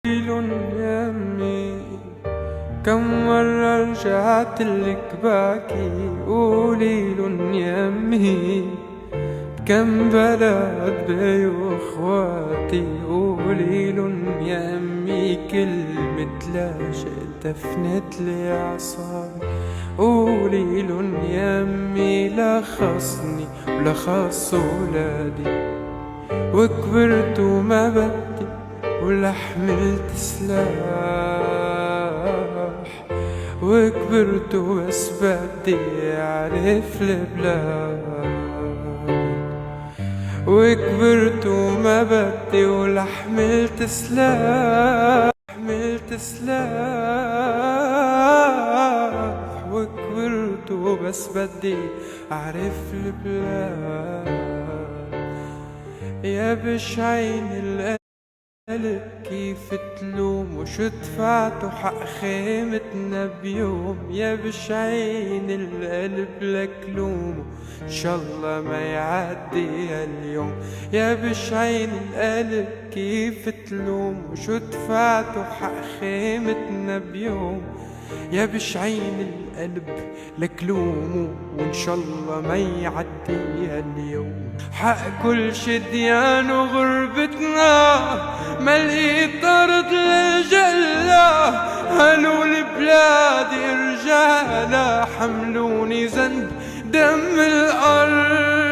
يمي كم مرة رجعت لك باكي، قوليلن يمي كم بلد بي واخواتي، قوليلن يمي كلمة لاجئ دفنت لي اعصابي، قوليلن يمي لا خصني ولا خص ولادي، وكبرت وما بدي ولا حملت سلاح، وكبرت بس بدي أعرف البلاد، وكبرت وما بدي ولا حملت سلاح، حملت سلاح، وكبرت بس بدي أعرف البلاد. يا بشعين القلب كيف تلوم وشو دفعتوا حق خيمتنا بيوم، يا بشعين القلب لك لوم ان شاء الله ما يعدي هاليوم، يا بشعين القلب كيف تلوم وشو دفعتوا حق خيمتنا بيوم، يا بشعين القلب لك لوم وان شاء الله ما يعدي هاليوم، حق كل شديان وغربتنا ما لقيت ارض للجلة، هلوا لبلادي رجالة حملوني زند دم الارض.